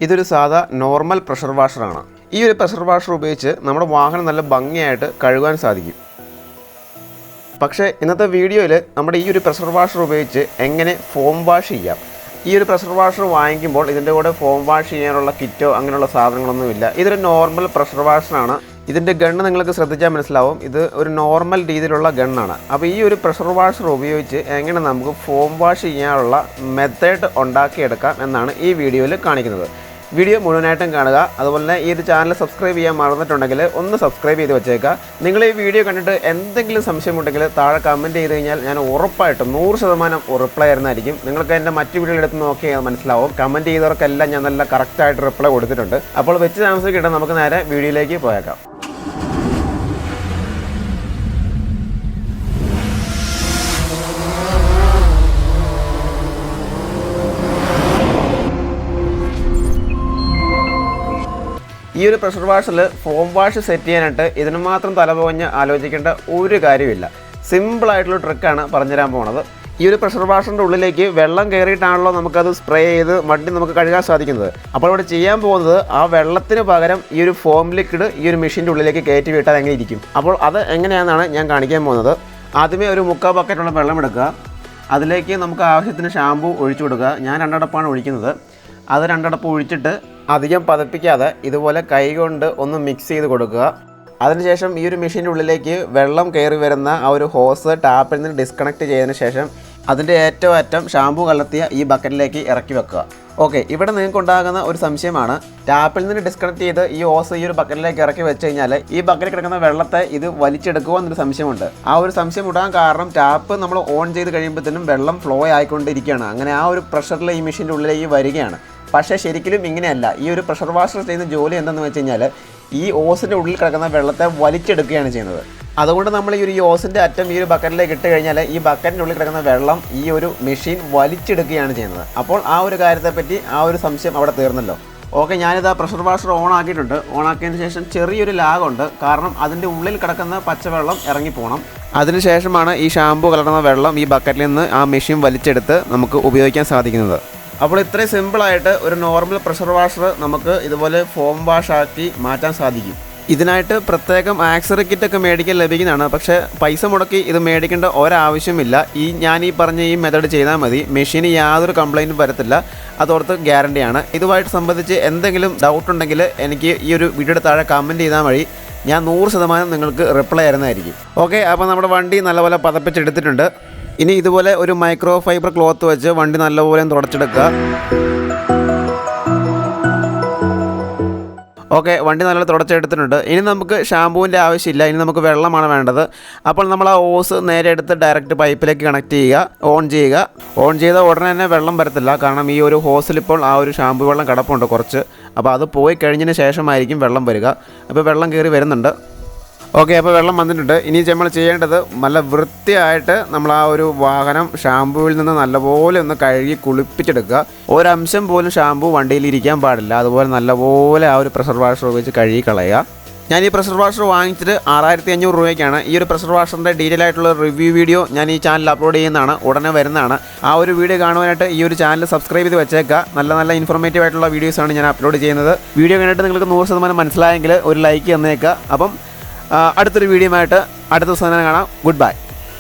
ഇതൊരു സാധാ normal pressure വാഷറാണ്. ഈ ഒരു പ്രഷർ വാഷർ ഉപയോഗിച്ച് നമ്മുടെ വാഹനം നല്ല ഭംഗിയായിട്ട് കഴുകാൻ സാധിക്കും. പക്ഷേ ഇന്നത്തെ വീഡിയോയിൽ നമ്മുടെ ഈ ഒരു പ്രഷർ വാഷർ ഉപയോഗിച്ച് എങ്ങനെ ഫോം വാഷ് ചെയ്യാം. ഈ ഒരു പ്രഷർ വാഷർ വാങ്ങിക്കുമ്പോൾ ഇതിൻ്റെ കൂടെ ഫോം വാഷ് ചെയ്യാനുള്ള കിറ്റോ അങ്ങനെയുള്ള സാധനങ്ങളൊന്നുമില്ല. ഇതൊരു നോർമൽ പ്രഷർ വാഷറാണ്. ഇതിൻ്റെ ഗണ്ണ് നിങ്ങൾക്ക് ശ്രദ്ധിച്ചാൽ മനസ്സിലാവും. ഇത് ഒരു നോർമൽ രീതിയിലുള്ള ഗണ്ണാണ്. അപ്പോൾ ഈ ഒരു പ്രഷർ വാഷർ ഉപയോഗിച്ച് എങ്ങനെ നമുക്ക് ഫോം വാഷ് ചെയ്യാനുള്ള മെത്തേഡ് ഉണ്ടാക്കിയെടുക്കാം എന്നാണ് ഈ വീഡിയോയിൽ കാണിക്കുന്നത്. വീഡിയോ മുഴുവനായിട്ടും കാണുക. അതുപോലെ തന്നെ ഈ ഒരു ചാനൽ സബ്സ്ക്രൈബ് ചെയ്യാൻ മറന്നിട്ടുണ്ടെങ്കിൽ ഒന്ന് സബ്സ്ക്രൈബ് ചെയ്ത് വെച്ചേക്കുക. നിങ്ങൾ ഈ വീഡിയോ കണ്ടിട്ട് എന്തെങ്കിലും സംശയമുണ്ടെങ്കിൽ താഴെ കമൻറ്റ് ചെയ്ത് കഴിഞ്ഞാൽ ഞാൻ ഉറപ്പായിട്ടും 100% റിപ്ലൈ തരുന്നതായിരിക്കും. നിങ്ങൾക്ക് എൻ്റെ മറ്റു വീഡിയോ എടുത്ത് നോക്കിയാൽ മനസ്സിലാവും. കമൻറ്റ് ചെയ്തവർക്കെല്ലാം ഞാൻ നല്ല കറക്റ്റായിട്ട് റിപ്ലൈ കൊടുത്തിട്ടുണ്ട്. അപ്പോൾ വെച്ച് താമസിക്കിട്ട് നമുക്ക് നേരെ വീഡിയോയിലേക്ക് പോയേക്കാം. ഈ ഒരു പ്രഷർ വാഷിൽ ഫോം വാഷ് സെറ്റ് ചെയ്യാനായിട്ട് ഇതിന് മാത്രം തലപോഞ്ഞ് ആലോചിക്കേണ്ട ഒരു കാര്യമില്ല. സിമ്പിളായിട്ടുള്ള ട്രിക്കാണ് പറഞ്ഞുതരാൻ പോകുന്നത്. ഈ ഒരു പ്രഷർ വാഷറിൻ്റെ ഉള്ളിലേക്ക് വെള്ളം കയറിയിട്ടാണല്ലോ നമുക്കത് സ്പ്രേ ചെയ്ത് വണ്ടി നമുക്ക് കഴുകാൻ സാധിക്കുന്നത്. അപ്പോൾ ഇവിടെ ചെയ്യാൻ പോകുന്നത് ആ വെള്ളത്തിന് പകരം ഈ ഒരു ഫോം ലിക്വിഡ് ഈ ഒരു മെഷീൻ്റെ ഉള്ളിലേക്ക് കയറ്റി വിട്ടാൽ എങ്ങനെ ഇരിക്കും. അപ്പോൾ അത് എങ്ങനെയാണെന്നാണ് ഞാൻ കാണിക്കാൻ പോകുന്നത്. ആദ്യമേ ഒരു 3/4 ബക്കറ്റുള്ള വെള്ളം എടുക്കുക. അതിലേക്ക് നമുക്ക് ആവശ്യത്തിന് ഷാമ്പു ഒഴിച്ചു കൊടുക്കുക. ഞാൻ 2 അടപ്പാണ് ഒഴിക്കുന്നത്. അത് 2 അടപ്പ് ഒഴിച്ചിട്ട് അധികം പതപ്പിക്കാതെ ഇതുപോലെ കൈ കൊണ്ട് ഒന്ന് മിക്സ് ചെയ്ത് കൊടുക്കുക. അതിനുശേഷം ഈ ഒരു മെഷീൻ്റെ ഉള്ളിലേക്ക് വെള്ളം കയറി വരുന്ന ആ ഒരു ഹോസ് ടാപ്പിൽ നിന്ന് ഡിസ്കണക്ട് ചെയ്തതിന് ശേഷം അതിൻ്റെ ഏറ്റവും അറ്റം ഷാമ്പു കലർത്തിയ ഈ ബക്കറ്റിലേക്ക് ഇറക്കി വെക്കുക. ഓക്കെ, ഇവിടെ നിങ്ങൾക്ക് ഉണ്ടാകുന്ന ഒരു സംശയമാണ്, ടാപ്പിൽ നിന്ന് ഡിസ്കണക്ട് ചെയ്ത് ഈ ഹോസ് ഈ ഒരു ബക്കറ്റിലേക്ക് ഇറക്കി വെച്ച് കഴിഞ്ഞാൽ ഈ ബക്കറ്റിൽ കിടക്കുന്ന വെള്ളത്തെ ഇത് വലിച്ചെടുക്കുമോ എന്നൊരു സംശയമുണ്ട്. ആ ഒരു സംശയം ഉണ്ടാകാൻ കാരണം ടാപ്പ് നമ്മൾ ഓൺ ചെയ്ത് കഴിയുമ്പോഴത്തേനും വെള്ളം ഫ്ലോ ആയിക്കൊണ്ടിരിക്കുകയാണ്. അങ്ങനെ ആ ഒരു പ്രഷറിൽ ഈ മെഷീൻ്റെ ഉള്ളിലേക്ക് വരികയാണ്. പക്ഷേ ശരിക്കും ഇങ്ങനെയല്ല. ഈ ഒരു പ്രഷർ വാഷർ ചെയ്യുന്ന ജോലി എന്തെന്ന് വെച്ച് കഴിഞ്ഞാൽ ഈ ഓസിൻ്റെ ഉള്ളിൽ കിടക്കുന്ന വെള്ളത്തെ വലിച്ചെടുക്കുകയാണ് ചെയ്യുന്നത്. അതുകൊണ്ട് നമ്മൾ ഈ ഒരു ഓസിൻ്റെ അറ്റം ഈ ഒരു ബക്കറ്റിലേക്ക് ഇട്ട് കഴിഞ്ഞാൽ ഈ ബക്കറ്റിൻ്റെ ഉള്ളിൽ കിടക്കുന്ന വെള്ളം ഈ ഒരു മെഷീൻ വലിച്ചെടുക്കുകയാണ് ചെയ്യുന്നത്. അപ്പോൾ ആ ഒരു കാര്യത്തെപ്പറ്റി ആ ഒരു സംശയം അവിടെ തീർന്നല്ലോ. ഓക്കെ, ഞാനിത് ആ പ്രഷർ വാഷർ ഓൺ ആക്കിയിട്ടുണ്ട്. ഓൺ ആക്കിയതിന് ശേഷം ചെറിയൊരു ലാഗുണ്ട്. കാരണം അതിൻ്റെ ഉള്ളിൽ കിടക്കുന്ന പച്ചവെള്ളം ഇറങ്ങിപ്പോകണം. അതിനുശേഷമാണ് ഈ ഷാമ്പു കലർന്ന വെള്ളം ഈ ബക്കറ്റിൽ നിന്ന് ആ മെഷീൻ വലിച്ചെടുത്ത് നമുക്ക് ഉപയോഗിക്കാൻ സാധിക്കുന്നത്. അപ്പോൾ ഇത്രയും സിമ്പിളായിട്ട് ഒരു നോർമൽ പ്രഷർ വാഷർ നമുക്ക് ഇതുപോലെ ഫോം വാഷ് ആക്കി മാറ്റാൻ സാധിക്കും. ഇതിനായിട്ട് പ്രത്യേകം ആക്സറി കിറ്റൊക്കെ മേടിക്കാൻ ലഭിക്കുന്നതാണ്. പക്ഷേ പൈസ മുടക്കി ഇത് മേടിക്കേണ്ട ഒരാവശ്യമില്ല. ഞാൻ ഈ പറഞ്ഞ ഈ മെത്തേഡ് ചെയ്താൽ മതി. മെഷീന് യാതൊരു കംപ്ലൈൻറ്റും വരത്തില്ല. അതോർത്ത് ഗ്യാരണ്ടിയാണ്. ഇതുമായിട്ട് സംബന്ധിച്ച് എന്തെങ്കിലും ഡൗട്ട് ഉണ്ടെങ്കിൽ എനിക്ക് ഈ ഒരു വീഡിയോയുടെ താഴെ കമൻറ്റ് ചെയ്താൽ മതി. ഞാൻ 100% നിങ്ങൾക്ക് റിപ്ലൈ തരുന്നതായിരിക്കും. ഓക്കെ, അപ്പോൾ നമ്മുടെ വണ്ടി നല്ലപോലെ പതപ്പിച്ചെടുത്തിട്ടുണ്ട്. ഇനി ഇതുപോലെ ഒരു മൈക്രോ ഫൈബർ ക്ലോത്ത് വെച്ച് വണ്ടി നല്ലപോലെ തുടച്ചെടുക്കുക. ഓക്കെ, വണ്ടി നല്ല തുടച്ചെടുത്തിട്ടുണ്ട്. ഇനി നമുക്ക് ഷാമ്പൂവിൻ്റെ ആവശ്യമില്ല. ഇനി നമുക്ക് വെള്ളമാണ് വേണ്ടത്. അപ്പോൾ നമ്മൾ ആ ഓസ് നേരെ എടുത്ത് ഡയറക്റ്റ് പൈപ്പിലേക്ക് കണക്ട് ചെയ്യുക, ഓൺ ചെയ്യുക. ഓൺ ചെയ്ത ഉടനെ തന്നെ വെള്ളം വരത്തില്ല. കാരണം ഈ ഒരു ഹോസിൽ ഇപ്പോൾ ആ ഒരു ഷാമ്പൂ വെള്ളം കിടപ്പുണ്ട് കുറച്ച്. അപ്പോൾ അത് പോയി കഴിഞ്ഞതിന് ശേഷമായിരിക്കും വെള്ളം വരിക. അപ്പോൾ വെള്ളം കയറി വരുന്നുണ്ട്. ഓക്കെ, അപ്പോൾ വെള്ളം വന്നിട്ടുണ്ട്. ഇനി നമ്മൾ ചെയ്യേണ്ടത് നല്ല വൃത്തിയായിട്ട് നമ്മൾ ആ ഒരു വാഹനം ഷാമ്പൂവിൽ നിന്ന് നല്ലപോലെ ഒന്ന് കഴുകി കുളിപ്പിച്ചെടുക്കുക. ഒരംശം പോലും ഷാമ്പൂ വണ്ടിയിൽ ഇരിക്കാൻ പാടില്ല. അതുപോലെ നല്ലപോലെ ആ ഒരു പ്രഷർ വാഷർ ഉപയോഗിച്ച് കഴുകി കളയുക. ഞാൻ ഈ പ്രഷർ വാഷർ വാങ്ങിച്ചിട്ട് 6500 രൂപയ്ക്കാണ്. ഈ ഒരു പ്രഷർ വാഷറിൻ്റെ ഡീറ്റെയിൽ ആയിട്ടുള്ള റിവ്യൂ വീഡിയോ ഞാൻ ഈ ചാനൽ അപ്ലോഡ് ചെയ്യുന്നതാണ്, ഉടനെ വരുന്നതാണ്. ആ ഒരു വീഡിയോ കാണുവാനായിട്ട് ഈ ഒരു ചാനൽ സബ്സ്ക്രൈബ് ചെയ്ത് വെച്ചേക്കുക. നല്ല ഇൻഫോർമേറ്റീവ് ആയിട്ടുള്ള വീഡിയോസാണ് ഞാൻ അപ്ലോഡ് ചെയ്യുന്നത്. വീഡിയോ കണ്ടിട്ട് നിങ്ങൾക്ക് 100% മനസ്സിലായെങ്കിൽ ഒരു ലൈക്ക് തന്നേക്കുക. അപ്പം അടുത്തൊരു വീഡിയോ ആയിട്ട് അടുത്ത ദിവസം തന്നെ കാണാം. Good bye.